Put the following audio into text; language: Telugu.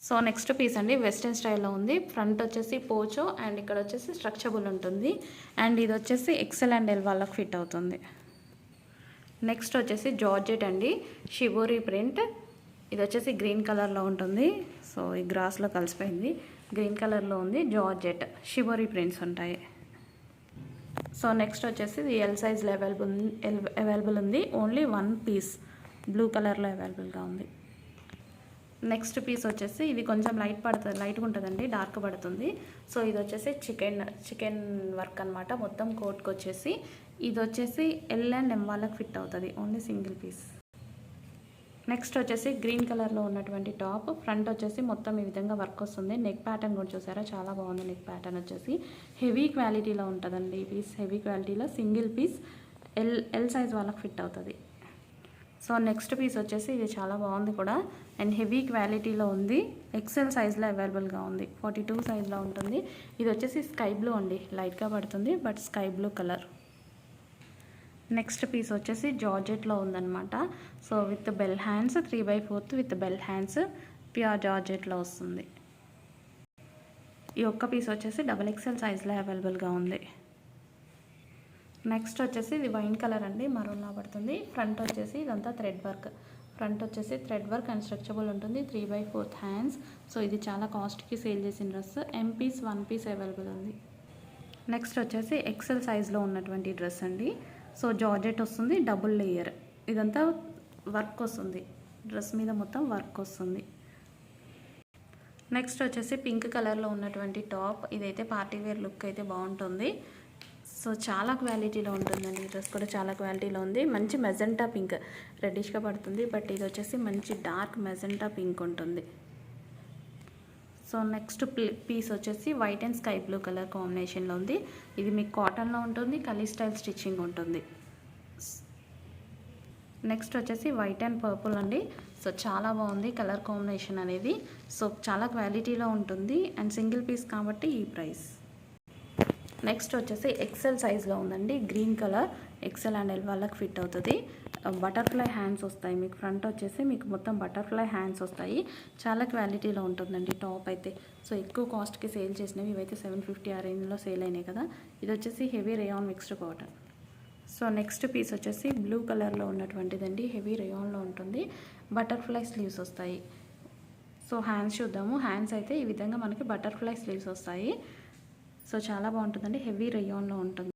సో నెక్స్ట్ పీస్ అండి వెస్ట్రన్ స్టైల్లో ఉంది. ఫ్రంట్ వచ్చేసి పోచో అండ్ ఇక్కడ వచ్చేసి స్ట్రక్చబుల్ ఉంటుంది. అండ్ ఇది వచ్చేసి ఎక్సెల్ అండ్ ఎల్ వాళ్ళకి ఫిట్ అవుతుంది. నెక్స్ట్ వచ్చేసి జార్జెట్ అండి, షిబోరి ప్రింట్. ఇది వచ్చేసి గ్రీన్ కలర్లో ఉంటుంది. సో ఈ గ్రాస్లో కలిసిపోయింది, గ్రీన్ కలర్లో ఉంది. జార్జెట్ షిబోరి ప్రింట్స్ ఉంటాయి. సో నెక్స్ట్ వచ్చేసి ఇది ఎల్ సైజ్లో అవైలబుల్ ఉంది. ఓన్లీ 1 పీస్ బ్లూ కలర్లో అవైలబుల్గా ఉంది. నెక్స్ట్ పీస్ వచ్చేసి ఇది కొంచెం లైట్గా ఉంటుందండి, డార్క్ పడుతుంది. సో ఇది వచ్చేసి చికెన్ వర్క్ అనమాట. మొత్తం కోట్కి వచ్చేసి ఇది వచ్చేసి ఎల్ అండ్ ఎం వాళ్ళకి ఫిట్ అవుతుంది. Only single piece. నెక్స్ట్ వచ్చేసి గ్రీన్ కలర్లో ఉన్నటువంటి టాప్. ఫ్రంట్ వచ్చేసి మొత్తం ఈ విధంగా వర్క్ వస్తుంది. నెక్ ప్యాటర్న్ కూడా చూసారా, చాలా బాగుంది. నెక్ ప్యాటర్న్ వచ్చేసి హెవీ క్వాలిటీలో ఉంటుందండి. ఈ పీస్ హెవీ క్వాలిటీలో సింగిల్ పీస్ ఎల్ సైజ్ వాళ్ళకి ఫిట్ అవుతుంది. సో నెక్స్ట్ పీస్ వచ్చేసి ఇది చాలా బాగుంది కూడా అండ్ హెవీ క్వాలిటీలో ఉంది. ఎక్సెల్ సైజ్లో అవైలబుల్గా ఉంది. 42 సైజ్లో ఉంటుంది. ఇది వచ్చేసి స్కై బ్లూ అండి, లైట్గా పడుతుంది but sky blue colour. Next piece వచ్చేసి జార్జెట్లో ఉందన్నమాట. So with bell hands 3/4 with bell hands pure జార్జెట్లో వస్తుంది. ఈ ఒక్క పీస్ వచ్చేసి XXL సైజ్లో అవైలబుల్గా ఉంది. నెక్స్ట్ వచ్చేసి ఇది వైన్ కలర్ అండి, మరూన్లా పడుతుంది. ఫ్రంట్ వచ్చేసి ఇదంతా థ్రెడ్ వర్క్. ఫ్రంట్ వచ్చేసి థ్రెడ్ వర్క్ అండ్ స్ట్రెచబుల్ ఉంటుంది. 3/4 హ్యాండ్స్. సో ఇది చాలా కాస్ట్కి సేల్ చేసిన dress. M piece 1 piece available ఉంది. నెక్స్ట్ వచ్చేసి ఎక్సెల్ సైజ్లో ఉన్నటువంటి డ్రెస్ అండి. సో జార్జెట్ వస్తుంది, డబుల్ లేయర్. ఇదంతా వర్క్ వస్తుంది, డ్రెస్ మీద మొత్తం వర్క్ వస్తుంది. నెక్స్ట్ వచ్చేసి పింక్ కలర్లో ఉన్నటువంటి టాప్. ఇదైతే పార్టీ వేర్ లుక్ అయితే బాగుంటుంది. సో చాలా క్వాలిటీలో ఉంటుందండి. ఈ డ్రెస్ కూడా చాలా క్వాలిటీలో ఉంది. మంచి మెజెంటా పింక్, రెడ్డిష్గా పడుతుంది బట్ ఇది వచ్చేసి మంచి డార్క్ మెజెంటా పింక్ ఉంటుంది. సో నెక్స్ట్ పీస్ వచ్చేసి white and sky blue colour కాంబినేషన్లో ఉంది. ఇది మీకు కాటన్లో ఉంటుంది, కలీ స్టైల్ స్టిచ్చింగ్ ఉంటుంది. నెక్స్ట్ వచ్చేసి వైట్ అండ్ పర్పుల్ అండి. సో చాలా బాగుంది కలర్ కాంబినేషన్ అనేది. సో చాలా క్వాలిటీలో ఉంటుంది అండ్ సింగిల్ పీస్ కాబట్టి ఈ ప్రైస్. నెక్స్ట్ వచ్చేసి ఎక్సెల్ సైజ్లో ఉందండి, green colour. XL and L వాళ్ళకి ఫిట్ అవుతుంది. బటర్ఫ్లై హ్యాండ్స్ వస్తాయి మీకు. ఫ్రంట్ వచ్చేసి మీకు మొత్తం బటర్ఫ్లై హ్యాండ్స్ వస్తాయి. చాలా క్వాలిటీలో ఉంటుందండి టాప్ అయితే. సో ఎక్కువ కాస్ట్కి సేల్ చేసినవి ఇవైతే 750 ఆ రేంజ్లో సేల్ అయినాయి కదా. ఇది వచ్చేసి heavy rayon mixed cotton. So next piece వచ్చేసి బ్లూ కలర్లో ఉన్నటువంటిదండి, హెవీ రేయాన్లో ఉంటుంది. బటర్ఫ్లై స్లీవ్స్ వస్తాయి. సో హ్యాండ్స్ చూద్దాము. హ్యాండ్స్ అయితే ఈ విధంగా మనకి బటర్ఫ్లై స్లీవ్స్ వస్తాయి. సో చాలా బాగుంటుందండి, హెవీ రేయాన్లో ఉంటుంది.